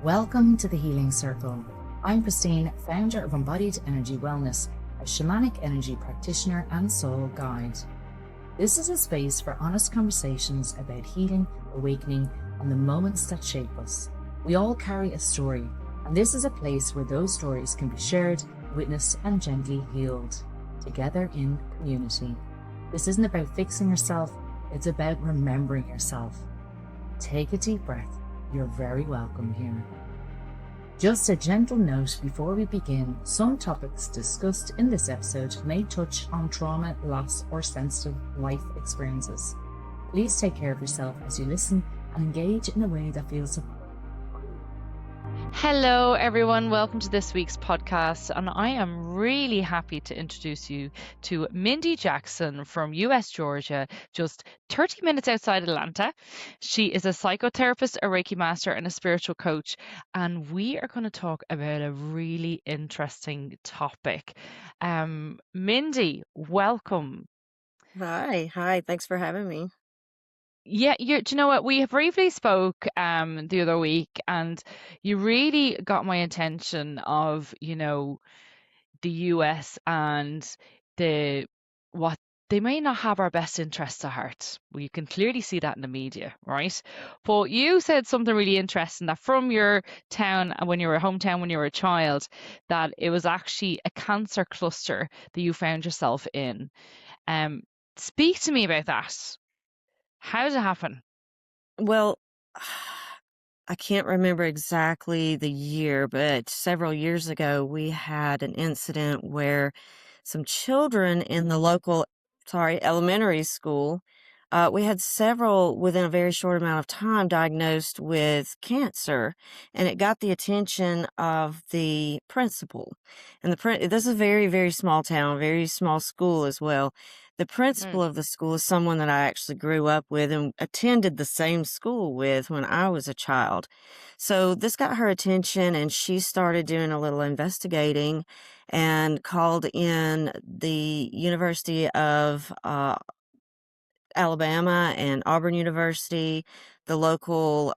Welcome to the Healing Circle. I'm Christine, founder of Embodied Energy Wellness, a shamanic energy practitioner and soul guide. This is a space for honest conversations about healing, awakening, and the moments that shape us. We all carry a story, and this is a place where those stories can be shared, witnessed, and gently healed, together in community. This isn't about fixing yourself, it's about remembering yourself. Take a deep breath. You're very welcome here. Just a gentle note before we begin, some topics discussed in this episode may touch on trauma, loss, or sensitive life experiences. Please take care of yourself as you listen and engage in a way that feels supportive. Hello everyone, welcome to this week's podcast, and I am really happy to introduce you to Mindy Jackson from US Georgia, just 30 minutes outside Atlanta. She is a psychotherapist, a Reiki master, and a spiritual coach, and we are going to talk about a really interesting topic. Mindy, welcome. Hi. Thanks for having me. Yeah, do you know what? We briefly spoke the other week, and you really got my attention of, the US and what they may not have our best interests at heart. Well, you can clearly see that in the media, right? But you said something really interesting, that from your town, when you were hometown, when you were a child, that it was actually a cancer cluster that you found yourself in. Speak to me about that. How did it happen? Well, I can't remember exactly the year, but several years ago, we had an incident where some children in the local, elementary school, we had several within a very short amount of time diagnosed with cancer, and it got the attention of the principal. And this is a very, very small town, very small school as well. The principal of the school is someone that I actually grew up with and attended the same school with when I was a child. So this got her attention, and she started doing a little investigating and called in the University of Alabama and Auburn University, the local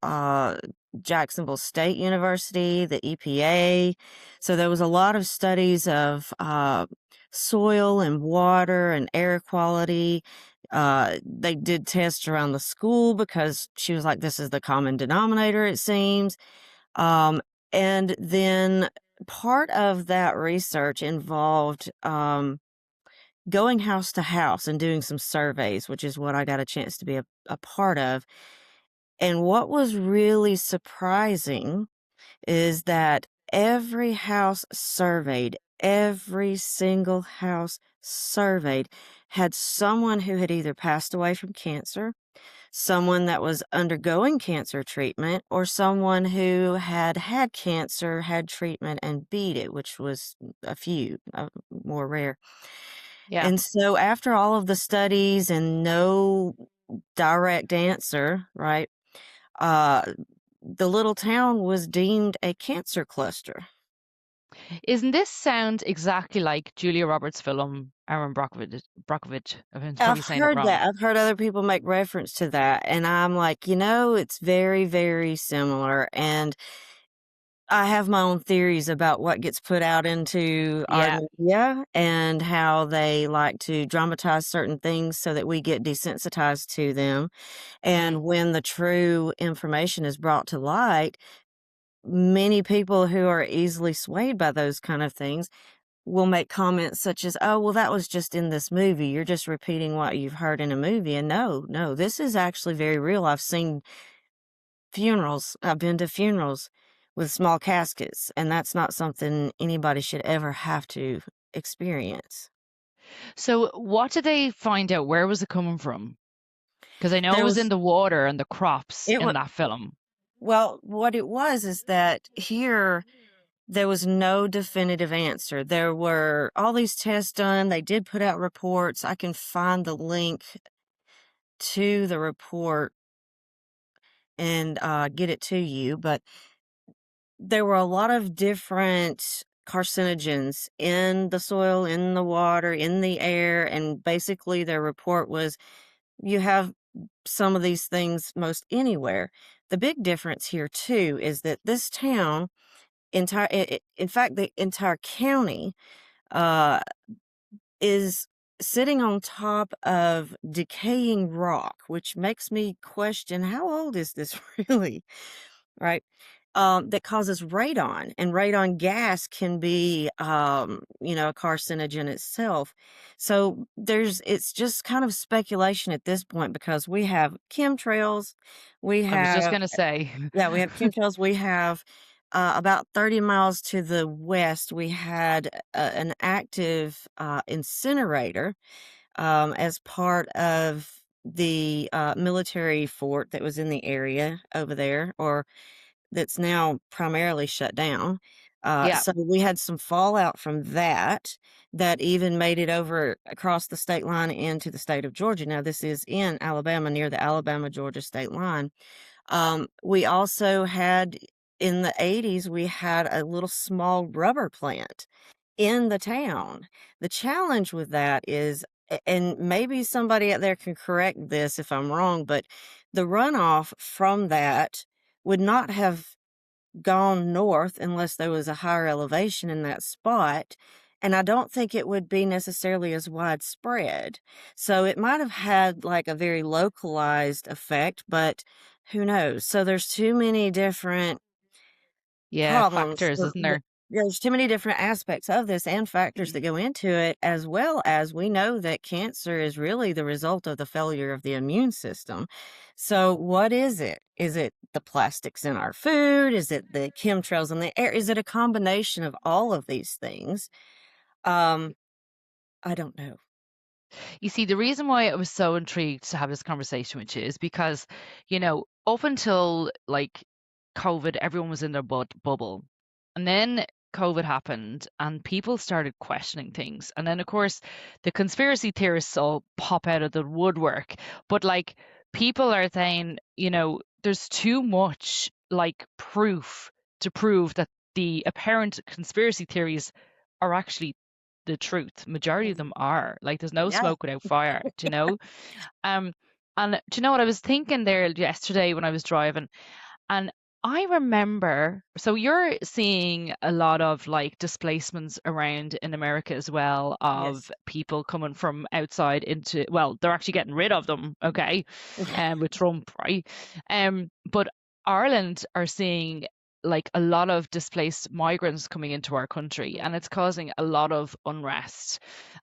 Jacksonville State University, the EPA. So there was a lot of studies of soil and water and air quality. They did tests around the school because she was like, this is the common denominator, it seems. And then part of that research involved going house to house and doing some surveys, which is what I got a chance to be a part of. And what was really surprising is that every house surveyed, every single house surveyed, had someone who had either passed away from cancer, someone that was undergoing cancer treatment, or someone who had had cancer, had treatment, and beat it, which was a few, more rare. Yeah. And so after all of the studies and no direct answer, right, the little town was deemed a cancer cluster. Isn't this sound exactly like Julia Roberts' film Aaron Brockovich? I'm probably I've saying it heard wrong. that. I've heard other people make reference to that. And I'm like, it's very, very similar. And I have my own theories about what gets put out into our media and how they like to dramatize certain things so that we get desensitized to them. And when the true information is brought to light, many people who are easily swayed by those kind of things will make comments such as, oh, well, that was just in this movie. You're just repeating what you've heard in a movie. And no, this is actually very real. I've seen funerals. I've been to funerals with small caskets, and that's not something anybody should ever have to experience. So what did they find out? Where was it coming from? Because I know it was in the water and the crops in that film. Well, what it was is that here there was no definitive answer. There were all these tests done. They did put out reports. I can find the link to the report and get it to you, but there were a lot of different carcinogens in the soil, in the water, in the air, and basically their report was, you have some of these things most anywhere. The big difference here too is that this town, in fact, the entire county, uh, is sitting on top of decaying rock, which makes me question how old is this really, right? That causes radon, and radon gas can be, a carcinogen itself. So it's just kind of speculation at this point because we have chemtrails, we I was just have, gonna say. yeah, we have chemtrails, we have about 30 miles to the west, we had an active incinerator as part of the military fort that was in the area over there, or that's now primarily shut down. Yeah, So we had some fallout from that that even made it over across the state line into the state of Georgia. Now, this is in Alabama, near the Alabama-Georgia state line. We also had, in the 80s, we had a little small rubber plant in the town. The challenge with that is, and maybe somebody out there can correct this if I'm wrong, but the runoff from that would not have gone north unless there was a higher elevation in that spot. And I don't think it would be necessarily as widespread. So it might have had like a very localized effect, but who knows? So there's too many different yeah, problems. factors, isn't there? There's too many different aspects of this and factors that go into it, as well as we know that cancer is really the result of the failure of the immune system. So, what is it? Is it the plastics in our food? Is it the chemtrails in the air? Is it a combination of all of these things? Um, I don't know. You see, the reason why I was so intrigued to have this conversation with you is because, up until like COVID, everyone was in their bubble. And then COVID happened and people started questioning things. And then, of course, the conspiracy theorists all pop out of the woodwork. But like people are saying, there's too much like proof to prove that the apparent conspiracy theories are actually the truth. Majority of them are. Like there's no Yeah. smoke without fire, do you know? Um, and do you know what I was thinking there yesterday when I was driving? And I remember, so you're seeing a lot of like displacements around in America as well Yes. of people coming from outside into, well, they're actually getting rid of them, okay, with Trump, right? But Ireland are seeing like a lot of displaced migrants coming into our country, and it's causing a lot of unrest.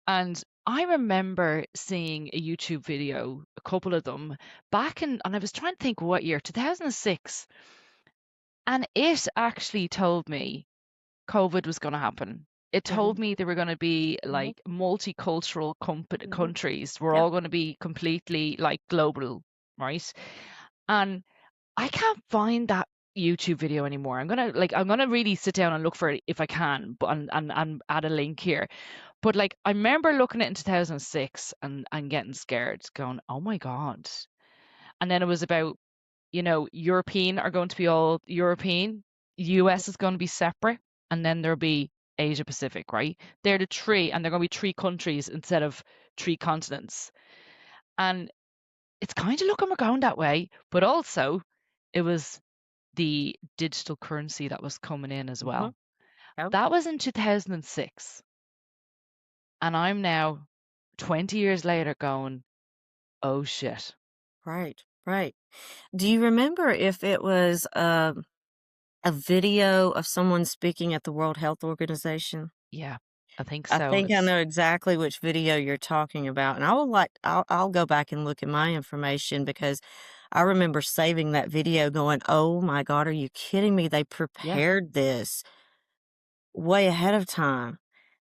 And I remember seeing a YouTube video, a couple of them, back in, and I was trying to think what year, 2006, and it actually told me COVID was going to happen. It Hmm. told me there were going to be Hmm. like multicultural Hmm. countries. We're Yep. all going to be completely like global, right? And I can't find that YouTube video anymore. I'm gonna really sit down and look for it if I can, but and add a link here. But like I remember looking at it in 2006 and getting scared, going, oh my God. And then it was about, European are going to be all European, US is going to be separate, and then there'll be Asia Pacific, right? They're the three, and they're going to be three countries instead of three continents. And it's kind of looking around that way, but also it was the digital currency that was coming in as Hmm. well. Yep. That was in 2006. And I'm now 20 years later going, oh shit. Right. Right. Do you remember if it was a video of someone speaking at the World Health Organization? Yeah, I think I so. think I know exactly which video you're talking about, and I'll go back and look at my information because I remember saving that video going, "Oh my God, are you kidding me? They Yeah, prepared this way ahead of time.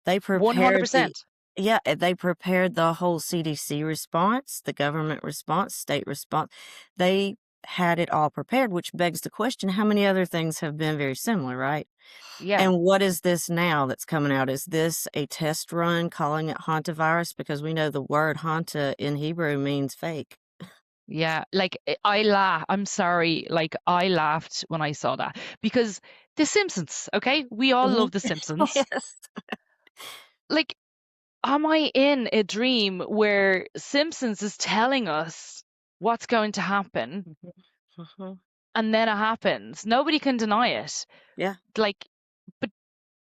They prepared the 100%. Yeah, they prepared the whole CDC response, the government response, state response. They had it all prepared, which begs the question, how many other things have been very similar, right? Yeah, And what is this now that's coming out? Is this a test run calling it hantavirus? Because we know the word hanta in Hebrew means fake. yeah. Like I laugh. I'm sorry. Like I laughed when I saw that because The Simpsons, okay? We all Mhm. love The Simpsons. Yes. Like, am I in a dream where Simpsons is telling us what's going to happen, Mhm. and then it happens. Nobody can deny it. Yeah. Like,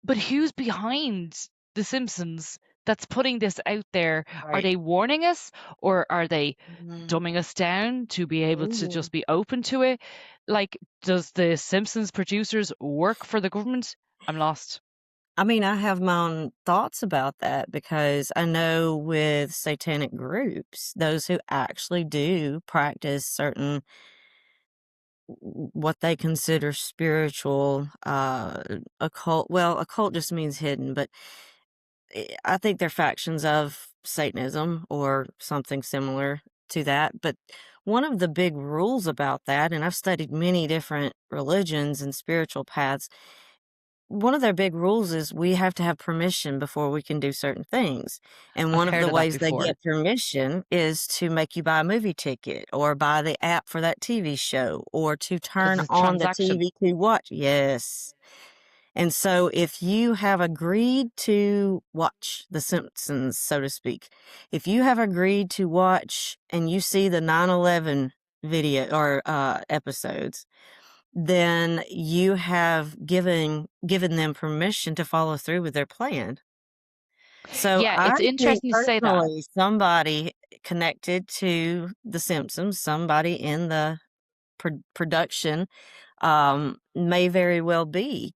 but who's behind The Simpsons that's putting this out there? Are Right. they warning us, or are they Mhm. dumbing us down to be able to Mhm. just be open to it? Like, does the Simpsons producers work for the government? I'm lost. I mean, I have my own thoughts about that because I know with satanic groups, those who actually do practice certain what they consider spiritual, occult. Well, occult just means hidden, but I think they're factions of Satanism or something similar to that. But one of the big rules about that, and I've studied many different religions and spiritual paths, one of their big rules is we have to have permission before we can do certain things. And I've one of heard the of that ways they before. get permission is to make you buy a movie ticket or buy the app for that TV show or to Because turn it's a on the transaction. TV to watch. Yes. And so if you have agreed to watch The Simpsons, so to speak, if you have agreed to watch and you see the 9/11 video or episodes, then you have given them permission to follow through with their plan. So Yeah, I it's think interesting you say that. personally somebody connected to The Simpsons, somebody in the production, may very well be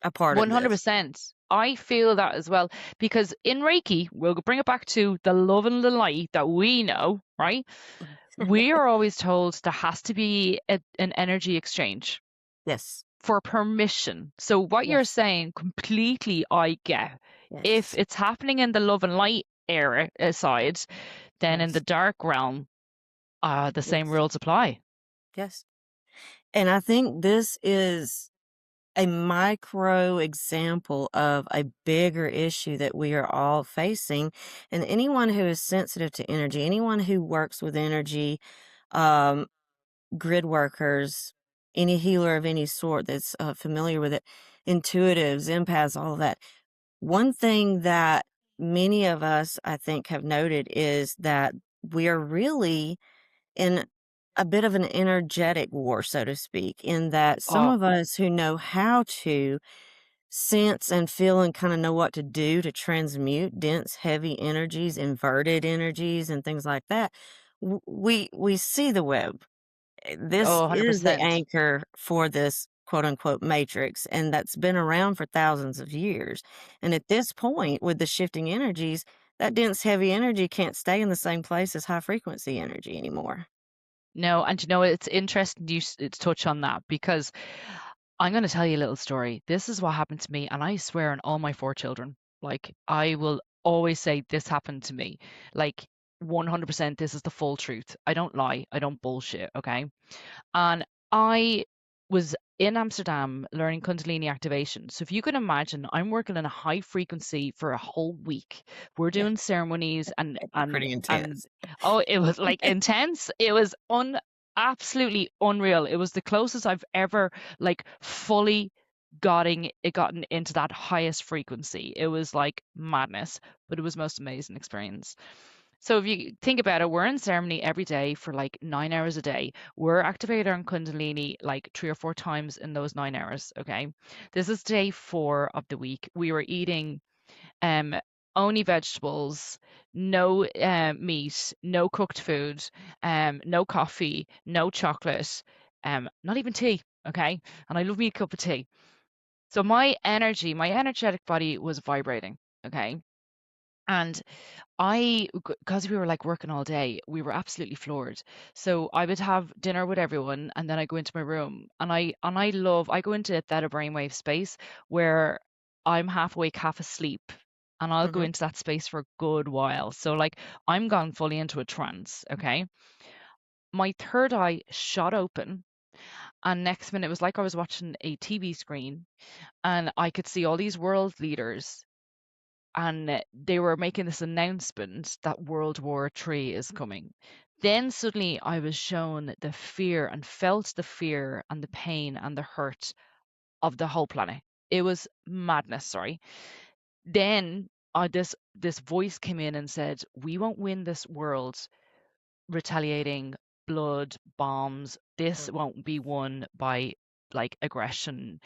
a part of this. 100%. I feel that as well, because in Reiki, we'll bring it back to the love and the light that we know, right? We are always told there has to be an energy exchange Yes. for permission. So what you're Yes. saying completely I get. If Yes. it's happening in the love and light era side, then in the Yes. dark realm, the same Yes. rules apply. Yes. And I think this is a micro example of a bigger issue that we are all facing. And anyone who is sensitive to energy, anyone who works with energy, um, grid workers, any healer of any sort that's familiar with it, intuitives, empaths, all of that. One thing that many of us, I think, have noted is that we are really in a bit of an energetic war, so to speak, in that some Oh, of us who know how to sense and feel and kind of know what to do to transmute dense, heavy energies, inverted energies, and things like that, we see the web. This oh, is the 100%. anchor for this quote unquote matrix, and that's been around for thousands of years. And at this point, with the shifting energies, that dense, heavy energy can't stay in the same place as high frequency energy anymore. No, and you know, it's interesting it's touch on that, because I'm going to tell you a little story. This is what happened to me, and I swear on all my four children. Like, I will always say this happened to me. Like, 100% this is the full truth. I don't lie. I don't bullshit, okay? And I was in Amsterdam learning Kundalini activation. So if you can imagine, I'm working in a high frequency for a whole week. We're Yeah, doing ceremonies pretty and intense. oh, it was like intense. It was absolutely unreal. It was the closest I've ever like fully gotten into that highest frequency. It was like madness, but it was most amazing experience. So if you think about it, we're in ceremony every day for like 9 hours a day. We're activated on Kundalini like 3 or 4 times in those 9 hours. Okay. This is day 4 of the week. We were eating um only vegetables, no meat, no cooked food, no coffee, no chocolate, not even tea. Okay. And I love me a cup of tea. So my energy, my energetic body was vibrating. Okay. And because we were like working all day, we were absolutely floored. So I would have dinner with everyone, and then I go into my room, and I go into that brainwave space where I'm half awake, half asleep, and I'll go Hmm. into that space for a good while. So like I'm gone fully into a trance. Okay, my third eye shot open, and next minute it was like I was watching a TV screen, and I could see all these world leaders, and they were making this announcement that World War III is coming. Then suddenly I was shown the fear and felt the fear and the pain and the hurt of the whole planet. It was madness, sorry. Then this voice came in and said, "We won't win this world retaliating, blood, bombs. This Mhm. won't be won by like aggression.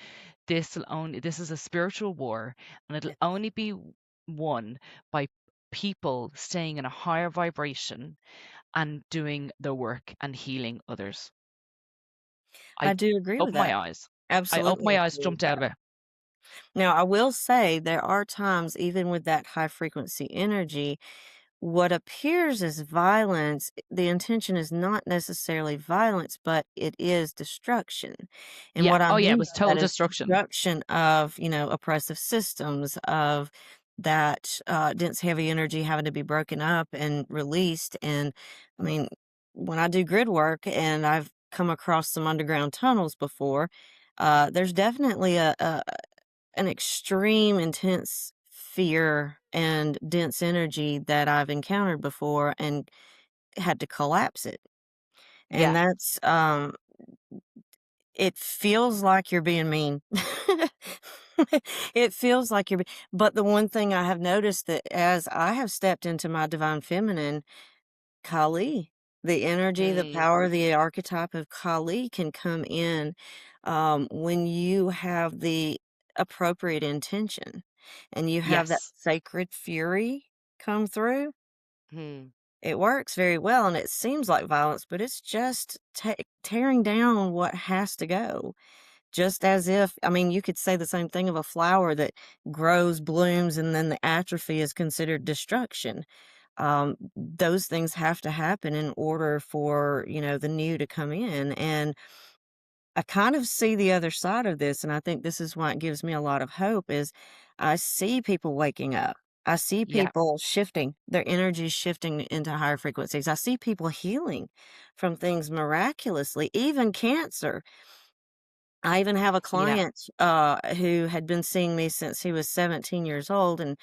This is a spiritual war, and it'll Yes. only be won by people staying in a higher vibration and doing the work and healing others. I I do agree with opened my that. eyes. I opened Absolutely my eyes, agree with jumped out that. of it. Now, I will say there are times, even with that high frequency energy, what appears as violence, the intention is not necessarily violence, but it is destruction. And Yeah. what I Oh yeah, it mean was by total that is destruction. destruction of, oppressive systems, of that dense, heavy energy having to be broken up and released. And I mean, when I do grid work and I've come across some underground tunnels before, there's definitely an extreme intense fear and dense energy that I've encountered before and had to collapse it. And Yeah. that's it feels like you're being mean. It feels like but the one thing I have noticed that as I have stepped into my divine feminine, Kali, the energy, the Mm, power, the archetype of Kali can come in when you have the appropriate intention and you have that yes. sacred fury come through. Mm, It works very well and it seems like violence, but it's just tearing down what has to go. Just as if, I mean, you could say the same thing of a flower that grows, blooms, and then the atrophy is considered destruction. Those things have to happen in order for, the new to come in. And I kind of see the other side of this, and I think this is why it gives me a lot of hope is I see people waking up. I see yeah. people shifting, their energy shifting into higher frequencies. I see people healing from things miraculously, even cancer. I even have a Yeah. client who had been seeing me since he was 17 years old. And,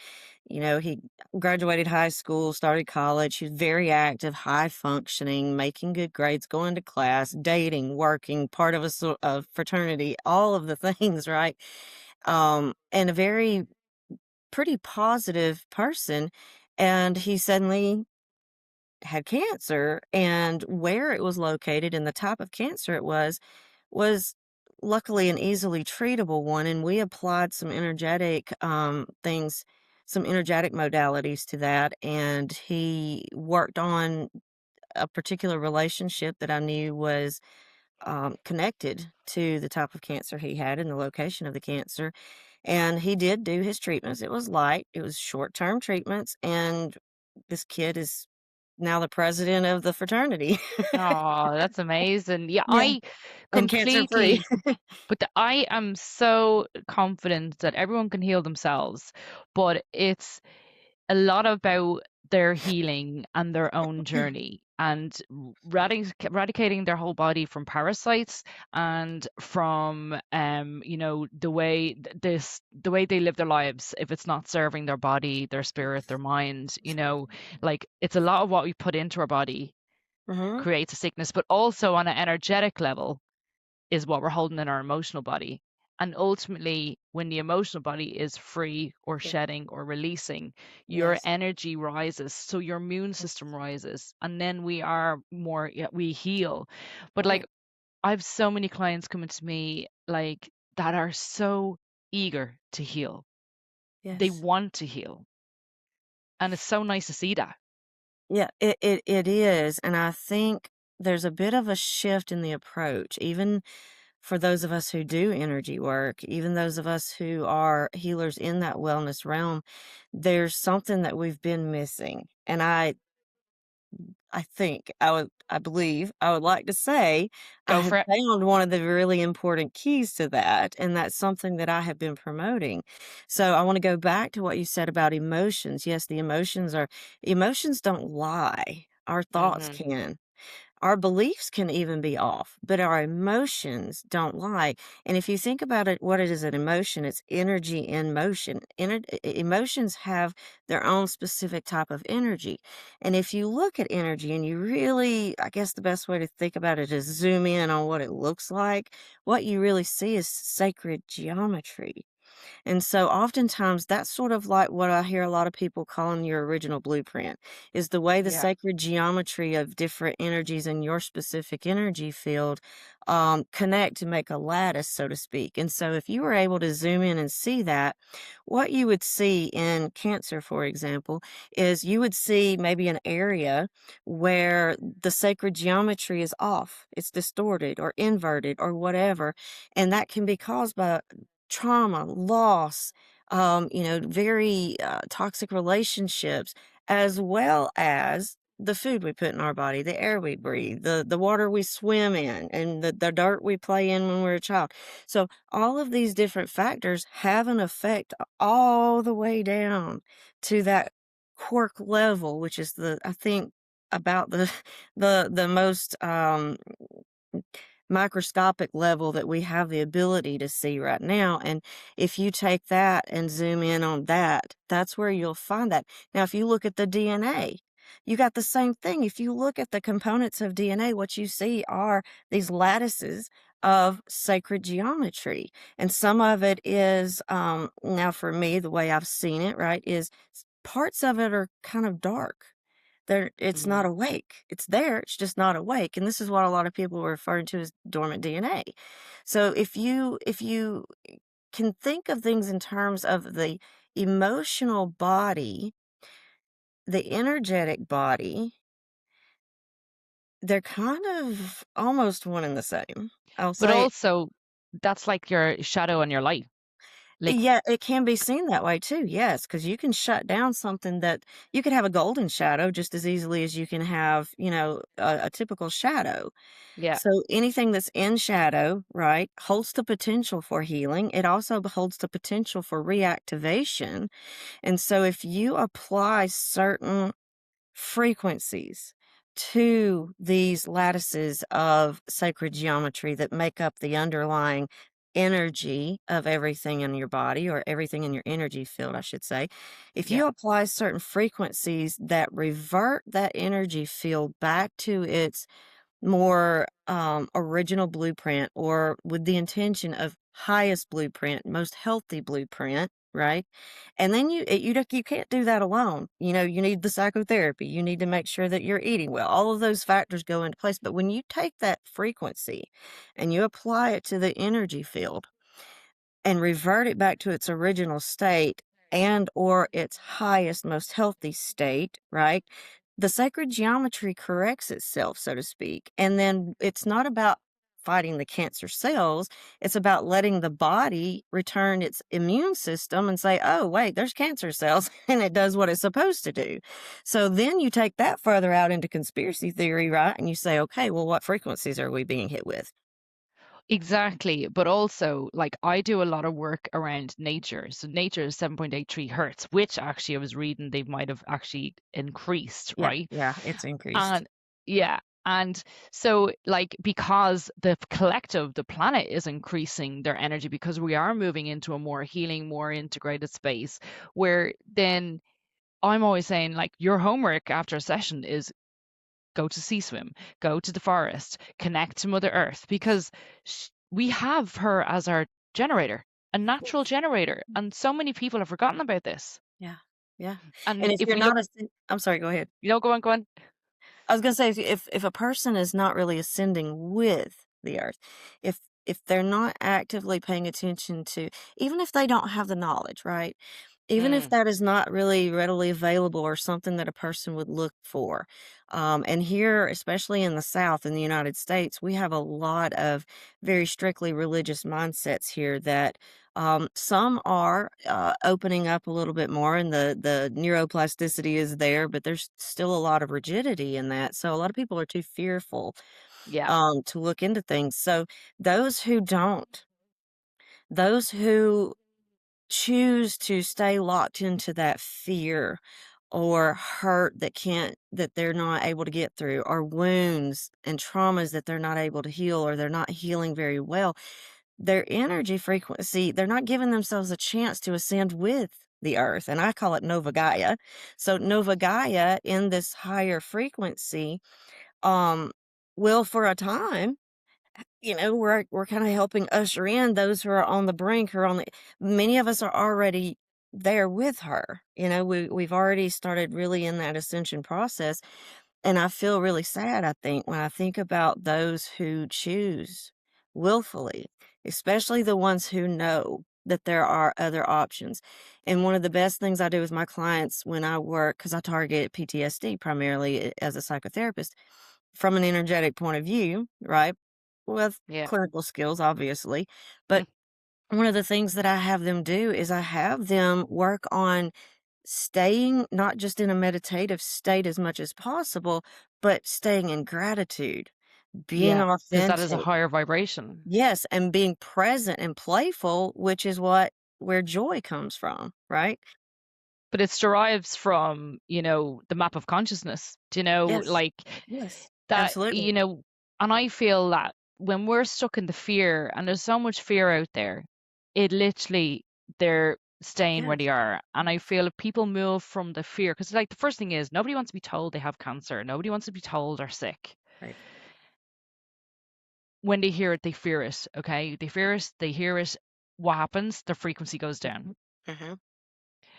he graduated high school, started college. He's very active, high functioning, making good grades, going to class, dating, working, part of a fraternity, all of the things, right? And a very pretty positive person. And he suddenly had cancer, and where it was located and the type of cancer it was luckily an easily treatable one, and we applied some energetic things, some energetic modalities to that, and he worked on a particular relationship that I knew was connected to the type of cancer he had and the location of the cancer. And he did do his treatments. It was light, it was short term treatments, and this kid is now the president of the fraternity. Oh, that's amazing. Yeah, Yeah. I And cancer free. completely, I am so confident that everyone can heal themselves, but it's a lot about their healing and their own journey and eradicating their whole body from parasites and from the way they live their lives. If it's not serving their body, their spirit, their mind, like it's a lot of what we put into our body Hmm. creates a sickness, but also on an energetic level is what we're holding in our emotional body. And ultimately, when the emotional body is free or Yeah. shedding or releasing, your Yes. energy rises. So your immune system rises. And then we are more, yeah, we heal. But like, Right. I have so many clients coming to me, like, that are so eager to heal. They Yes. want to heal. And it's so nice to see that. Yeah, it is. And I think there's a bit of a shift in the approach, even for those of us who do energy work, even those of us who are healers in that wellness realm, there's something that we've been missing. And I believe, I would like to say, I Go have for it. found one of the really important keys to that, and that's something that I have been promoting. So I want to go back to what you said about emotions. Yes, emotions don't lie. Our thoughts Hmm. can. Our beliefs can even be off, but our emotions don't lie. And if you think about it, what it is an emotion, it's energy in motion. Emotions have their own specific type of energy. And if you look at energy and you really, I guess the best way to think about it is zoom in on what it looks like, what you really see is sacred geometry. And so oftentimes that's sort of like what I hear a lot of people calling your original blueprint is the way the Yeah. sacred geometry of different energies in your specific energy field connect to make a lattice, so to speak. And so if you were able to zoom in and see that, what you would see in Cancer, for example, is you would see maybe an area where the sacred geometry is off, it's distorted or inverted or whatever. And that can be caused by trauma, loss, very toxic relationships, as well as the food we put in our body, the air we breathe, the water we swim in, and the dirt we play in when we're a child. So all of these different factors have an effect all the way down to that quark level, which is I think about the most microscopic level that we have the ability to see right now. And if you take that and zoom in on that, that's where you'll find that. Now, if you look at the DNA, you got the same thing. If you look at the components of DNA, what you see are these lattices of sacred geometry. And some of it is, now for me, the way I've seen it, right, is parts of it are kind of dark. It's not Mm. awake. It's there, it's just not awake, and this is what a lot of people are referring to as dormant DNA. So if you can think of things in terms of the emotional body, the energetic body, they're kind of almost one and the same. I'll But say also, that's like your shadow and your light. Like, yeah, it can be seen that way too, yes, because you can shut down something that you could have a golden shadow just as easily as you can have, a typical shadow. yeah, So anything that's in shadow, right, holds the potential for healing. It also holds the potential for reactivation. And so if you apply certain frequencies to these lattices of sacred geometry that make up the underlying energy of everything in your body or everything in your energy field, I should say. If yeah, you apply certain frequencies that revert that energy field back to its more original blueprint or with the intention of highest blueprint, most healthy blueprint, right? And then you can't do that alone. You need the psychotherapy. You need to make sure that you're eating well. All of those factors go into place. But when you take that frequency and you apply it to the energy field, and revert it back to its original state and or its highest most healthy state, right? The sacred geometry corrects itself, so to speak. And then it's not about fighting the cancer cells, it's about letting the body return its immune system and say, oh wait, there's cancer cells, and it does what it's supposed to do. So then you take that further out into conspiracy theory, right? And you say, okay, well, what frequencies are we being hit with? exactly. But also, like, I do a lot of work around nature. So nature is 7.83 hertz, which actually I was reading they might have actually increased, Yeah, right? yeah, it's increased. And yeah. And so, like, because the collective, the planet is increasing their energy because we are moving into a more healing, more integrated space where then I'm always saying, like, your homework after a session is go to sea swim, go to the forest, connect to Mother Earth, because we have her as our generator, a natural generator. And so many people have forgotten about this. Yeah, yeah, and And if if you're we look, not I'm sorry, go ahead. go on, go on. I was gonna say if a person is not really ascending with the earth, if they're not actively paying attention to, even if they don't have the knowledge, right? Even if Mm, that is not really readily available or something that a person would look for. And here, especially in the South in the United States, we have a lot of very strictly religious mindsets here that some are opening up a little bit more, and the neuroplasticity is there, but there's still a lot of rigidity in that. So a lot of people are too fearful yeah. to look into things. So those who don't, those who choose to stay locked into that fear or hurt that they're not able to get through, or wounds and traumas that they're not able to heal, or they're not healing very well, their energy frequency, they're not giving themselves a chance to ascend with the earth. And I call it Nova Gaia. So Nova Gaia in this higher frequency um will for a time we're kind of helping usher in those who are on the brink or many of us are already there with her. We've already started really in that ascension process. And I feel really sad, I think, when I think about those who choose willfully, especially the ones who know that there are other options. And one of the best things I do with my clients when I work, because I target PTSD primarily as a psychotherapist, from an energetic point of view, right? With Yeah. clinical skills, obviously. But one of the things that I have them do is I have them work on staying not just in a meditative state as much as possible, but staying in gratitude, being Yeah, because that is a authentic. higher vibration. Yes, and being present and playful, which is where joy comes from, right? But it derives from, the map of consciousness, Yes. like Yes. that, Absolutely. and I feel that when we're stuck in the fear and there's so much fear out there, it literally, they're staying where Yes. they are. And I feel if people move from the fear, because like the first thing is nobody wants to be told they have cancer, nobody wants to be told they're sick. Right. When they hear it, they fear it. Okay, they fear it, they hear it. What happens? Their frequency goes down. Mhm.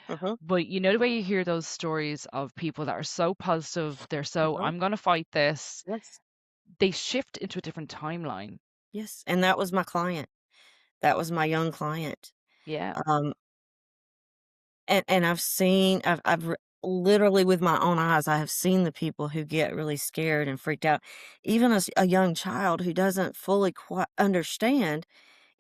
Mhm. Mhm. But the way you hear those stories of people that are so positive, they're so, Mhm. I'm going to fight this, Yes. they shift into a different timeline. Yes. And that was my client. That was my young client. Yeah. Um, and literally with my own eyes, I have seen the people who get really scared and freaked out. Even as a young child who doesn't fully quite understand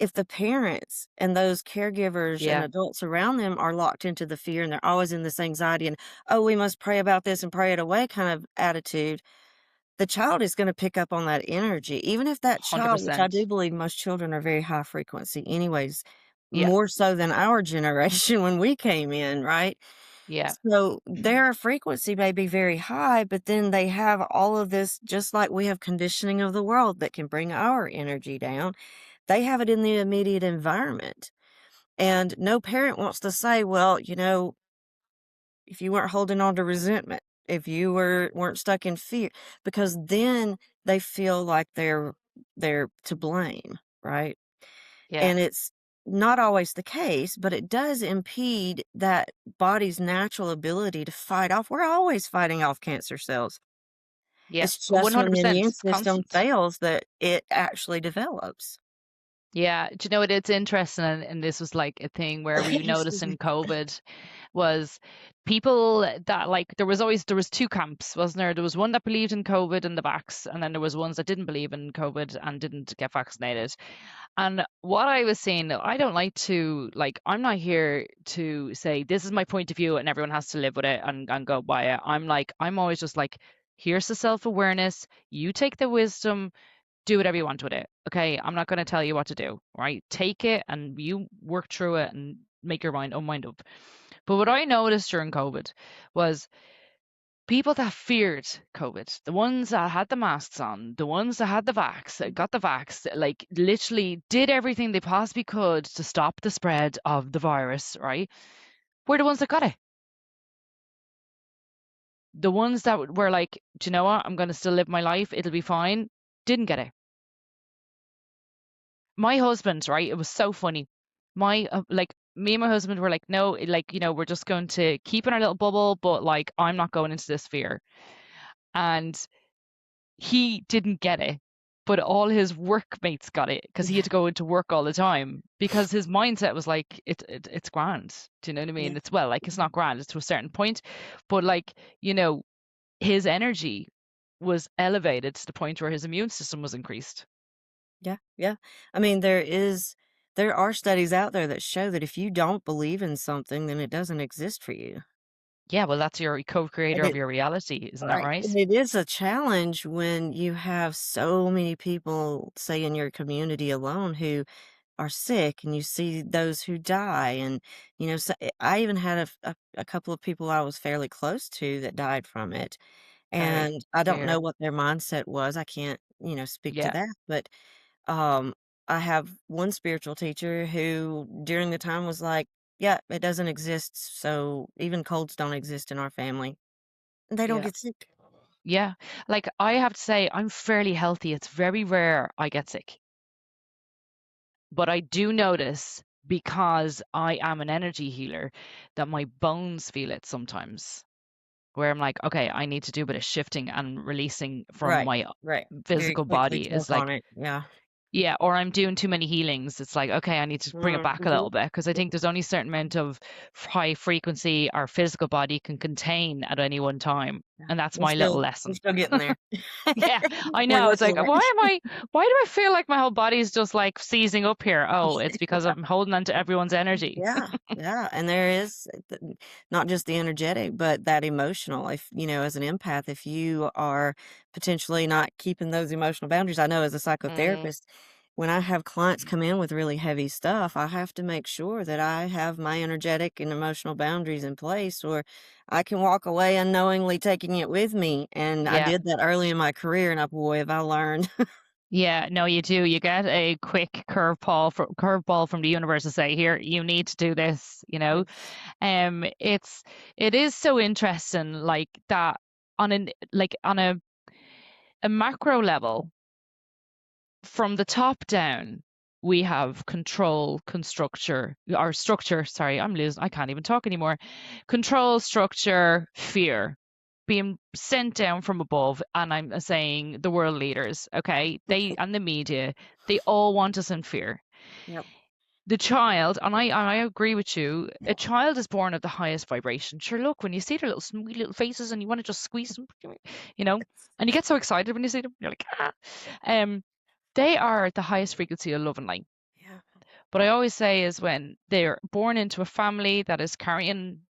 if the parents and those caregivers and Yeah. adults around them are locked into the fear and they're always in this anxiety and, oh, we must pray about this and pray it away kind of attitude, the child is gonna pick up on that energy, even if that child, which I do 100%. believe most children are very high frequency anyways, Yeah. more so than our generation when we came in, right? Yeah. So their frequency may be very high, but then they have all of this, just like we have conditioning of the world that can bring our energy down. They have it in the immediate environment. And no parent wants to say, well, if you weren't holding on to resentment, if you weren't stuck in fear, because then they feel like they're to blame, right? Yeah. And it's not always the case, but it does impede that body's natural ability to fight off. We're always fighting off cancer cells. Yeah. It's just when the 100%. immune It's system constant. fails that it actually develops. Yeah. Do you know what? It's interesting. And this was like a thing where we noticed Excuse in me. COVID was people that like, there was two camps, wasn't there? There was one that believed in COVID and the vax, and then there was ones that didn't believe in COVID and didn't get vaccinated. And what I was saying, I don't like to, like, I'm not here to say, this is my point of view and everyone has to live with it and go by it. I'm always just like, here's the self awareness. You take the wisdom, do whatever you want with it. Okay. I'm not going to tell you what to do, right? Take it and you work through it and make your own mind up. But what I noticed during COVID was people that feared COVID, the ones that had the masks on, the ones that had the vax, that got the vax, like literally did everything they possibly could to stop the spread of the virus, right? Were the ones that got it. The ones that were like, do you know what? I'm going to still live my life. It'll be fine. Didn't get it. My husband, right? It was so funny. Me and my husband were like, no, we're just going to keep in our little bubble, but like, I'm not going into this fear. And he didn't get it, but all his workmates got it because he had Yeah, to go into work all the time because his mindset was like it's grand. Do you know what I yeah, mean? It's not grand, it's to a certain point, but like, you know, his energy was elevated to the point where his immune system was increased. yeah, yeah. I mean, there are studies out there that show that if you don't believe in something, then it doesn't exist for you. Yeah, well, that's your co-creator And of it your reality, isn't that Right, right? and it is a challenge when you have so many people, say, in your community alone who are sick, and you see those who die, and, so I even had a couple of people I was fairly close to that died from it, Sorry and I to don't know hear. what their mindset was. I can't, speak to Yeah, that, but, um, I have one spiritual teacher who, during the time, was like, "Yeah, it doesn't exist, so even colds don't exist in our family. They don't yeah. get sick." Yeah, like I have to say, I'm fairly healthy. It's very rare I get sick. But I do notice, because I am an energy healer, that my bones feel it sometimes, where I'm like, okay, I need to do a bit of shifting and releasing from Right, my right. Very physical quickly body. Is check like, on it. Yeah. yeah, or I'm doing too many healings. It's like, okay, I need to bring it back a Mm-hmm. little bit, because I think there's only a certain amount of high frequency our physical body can contain at any one time. Yeah. And that's my little We're lesson. still getting there. Yeah, I We're know. It's like, looking at why do I feel like my whole body's just like seizing up here? Oh, it's because I'm holding on to everyone's energy. Yeah, yeah. And there is not just the energetic, but that emotional. If, as an empath, if you are potentially not keeping those emotional boundaries, I know as a Mm, psychotherapist, when I have clients come in with really heavy stuff, I have to make sure that I have my energetic and emotional boundaries in place, or I can walk away unknowingly taking it with me. And I yeah. did that early in my career, and boy, have I learned. Yeah, no, you do. You get a quick curveball from the universe to say, here, you need to do this, you know. It is so interesting, like that, on a macro level, from the top down, we have control, structure, sorry, I can't even talk anymore. Control, structure, fear being sent down from above. And I'm saying the world leaders, okay? They and the media, they all want us in fear. Yep. The child, and I agree with you, a child is born at the highest vibration. Sure, look, when you see their little sweet little faces and you want to just squeeze them, you know, and you get so excited when you see them, you're like, ah. They are at the highest frequency of love and light. Yeah. But I always say is when they're born into a family that is carrying,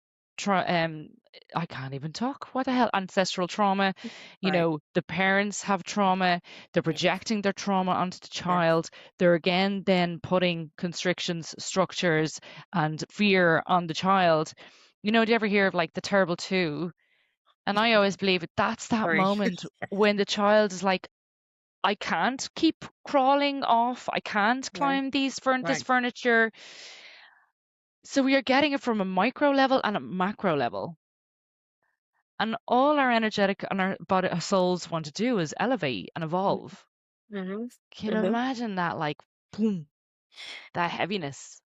I can't even talk. What the hell? Ancestral trauma. Right. The parents have trauma. They're Yes. projecting their trauma onto the Yes. child. They're again then putting constrictions, structures, and fear on the child. Do you ever hear of like the terrible two? And I always believe that's that Sorry. moment when the child is like, I can't keep crawling off. I can't Yeah. climb this Right. furniture. So we are getting it from a micro level and a macro level. And all our energetic and our body, our souls want to do is elevate and evolve. Mm-hmm. Can you Mm-hmm. imagine that, like, boom, that heaviness?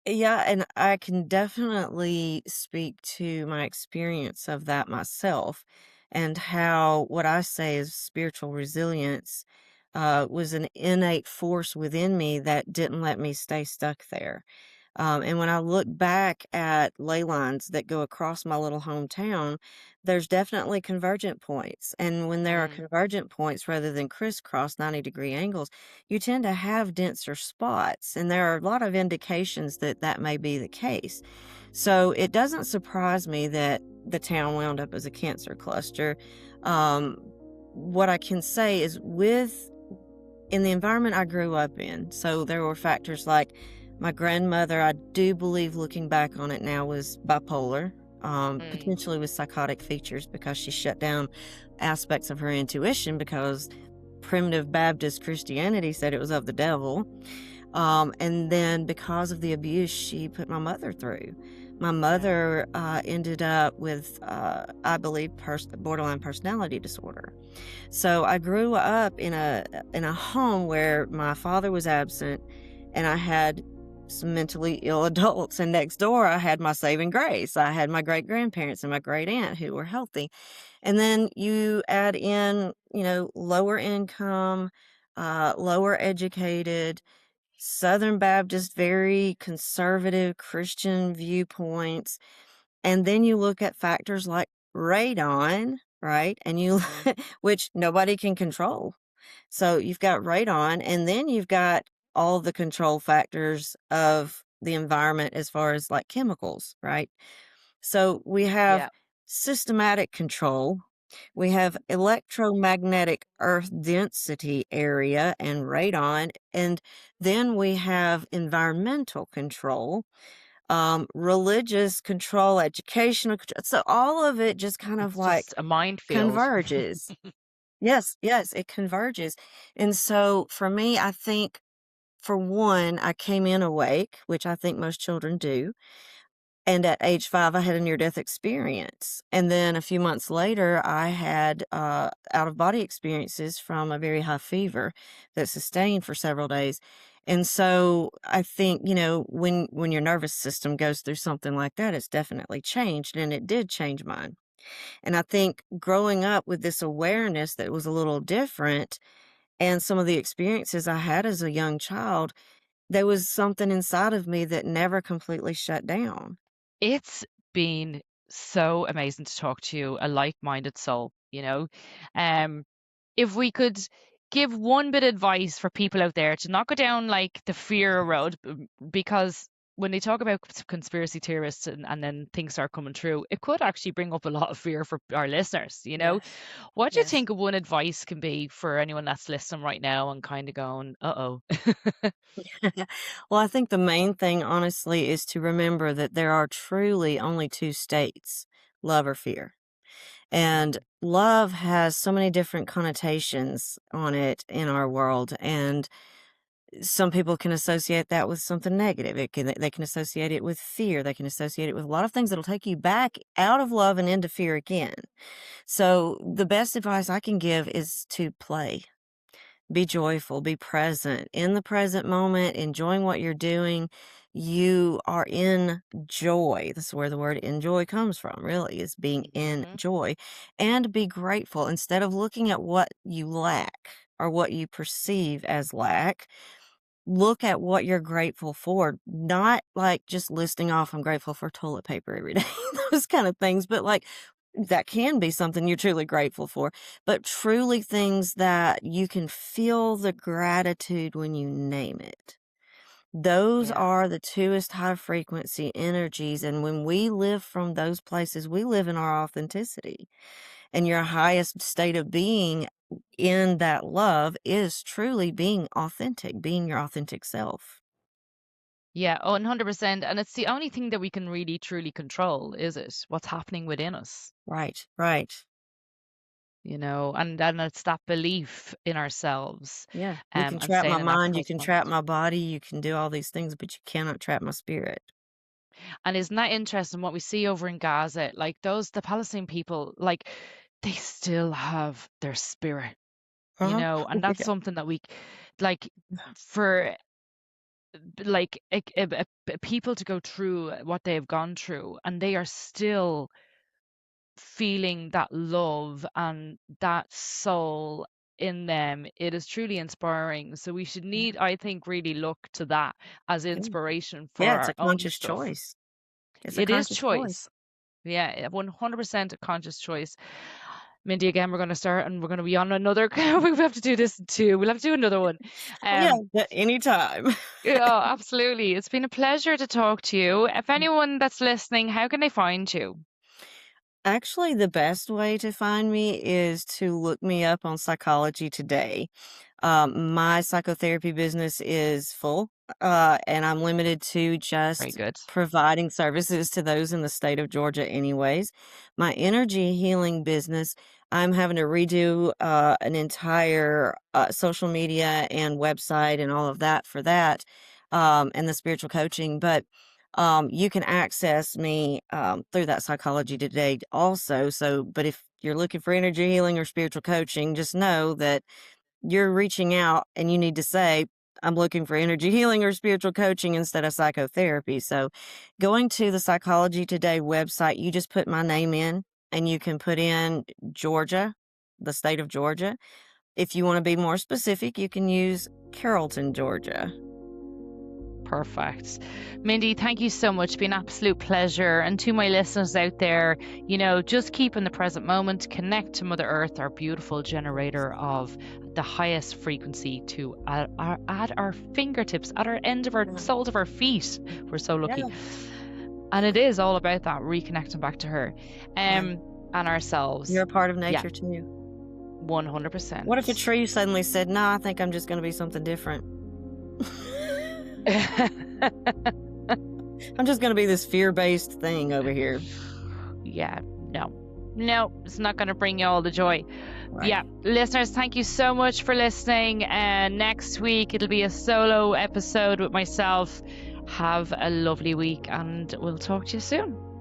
Yeah, and I can definitely speak to my experience of that myself, and how what I say is spiritual resilience was an innate force within me that didn't let me stay stuck there. And when I look back at ley lines that go across my little hometown, there's definitely convergent points. And when there are Mm, convergent points rather than crisscross 90-degree angles, you tend to have denser spots. And there are a lot of indications that that may be the case. So it doesn't surprise me that the town wound up as a cancer cluster. Um, what I can say is in the environment I grew up in, so there were factors like my grandmother, I do believe looking back on it now, was bipolar, mm, potentially with psychotic features because she shut down aspects of her intuition because primitive Baptist Christianity said it was of the devil. And then because of the abuse she put my mother through, my mother ended up with, I believe, borderline personality disorder. So I grew up in a home where my father was absent, and I had some mentally ill adults. And next door, I had my saving grace. I had my great grandparents and my great aunt who were healthy. And then you add in, lower income, lower educated, Southern Baptist, very conservative Christian viewpoints. And then you look at factors like radon, right? And mm, which nobody can control. So you've got radon, and then you've got all the control factors of the environment as far as like chemicals, right? So we have yeah, systematic control. We have electromagnetic earth density area and radon. And then we have environmental control, religious control, educational control. So all of it just kind of it's like just a minefield. converges. Yes, yes, it converges. And so for me, I think for one, I came in awake, which I think most children do. And at age 5, I had a near-death experience. And then a few months later, I had out-of-body experiences from a very high fever that sustained for several days. And so I think, when your nervous system goes through something like that, it's definitely changed, and it did change mine. And I think growing up with this awareness that was a little different and some of the experiences I had as a young child, there was something inside of me that never completely shut down. It's been so amazing to talk to you, a like-minded soul, you know. Um, if we could give one bit of advice for people out there to not go down like the fear road, because when they talk about conspiracy theorists and then things start coming true, it could actually bring up a lot of fear for our listeners, you know. Yes. What do you Yes. think one advice can be for anyone that's listening right now and kind of going, uh-oh? Well, I think the main thing, honestly, is to remember that there are truly only two states, love or fear. And Mm, love has so many different connotations on it in our world. And some people can associate that with something negative. They can associate it with fear. They can associate it with a lot of things that'll take you back out of love and into fear again. So the best advice I can give is to play. Be joyful, be present in the present moment, enjoying what you're doing. You are in joy. That's where the word enjoy comes from, really, is being in mhm. joy. And be grateful instead of looking at what you lack or what you perceive as lack. Look at what you're grateful for, not like just listing off, I'm grateful for toilet paper every day, those kind of things, but like that can be something you're truly grateful for, but truly things that you can feel the gratitude when you name it. Those Yeah. are the truest high frequency energies. And when we live from those places, we live in our authenticity. And your highest state of being in that love is truly being authentic, being your authentic self. Yeah, 100%. And it's the only thing that we can really truly control, is it? What's happening within us, Right, right. you know, and it's that belief in ourselves, Yeah. You can and trap my staying in that mind, you present can moment. trap my body, you can do all these things, but you cannot trap my spirit. And isn't that interesting what we see over in Gaza? Like the Palestinian people, like they still have their spirit, you Uh-huh. know, and that's Yeah. something that we like for people to go through what they have gone through, and they are still feeling that love and that soul in them. It is truly inspiring. So we should Yeah. need, I think, really look to that as Yeah. inspiration for Yeah, it's our a own conscious stuff. choice. It's a It is conscious choice. choice. Yeah, 100% a conscious choice. Mindy, again, we're going to start and we're going to be on another. We have to do this too. We'll have to do another one. Oh, yeah, Um, anytime. yeah, absolutely. It's been a pleasure to talk to you. If anyone that's listening, how can they find you? Actually, the best way to find me is to look me up on Psychology Today. My psychotherapy business is full, and I'm limited to Very just good. providing services to those in the state of Georgia, anyways. My energy healing business, I'm having to redo an entire social media and website and all of that for that, and the spiritual coaching. But you can access me through that Psychology Today also. So, but if you're looking for energy healing or spiritual coaching, just know that you're reaching out and you need to say, I'm looking for energy healing or spiritual coaching instead of psychotherapy. So, going to the Psychology Today website, you just put my name in and you can put in Georgia, the state of Georgia. If you want to be more specific, you can use Carrollton, Georgia. Perfect. Mindy, thank you so much. It's been an absolute pleasure. And to my listeners out there, you know, just keep in the present moment, connect to Mother Earth, our beautiful generator of the highest frequency to at our fingertips, at our end of our Yeah. soles of our feet. We're so lucky. Yeah. And it is all about that reconnecting back to her Yeah. and ourselves. You're a part of Yeah, nature too. 100%. What if a tree suddenly said, "No, I think I'm just going to be something different. I'm just going to be this fear-based thing over here." Yeah, no, it's not going to bring you all the joy. Right. Yeah, listeners, thank you so much for listening. And next week it'll be a solo episode with myself. Have a lovely week, and we'll talk to you soon.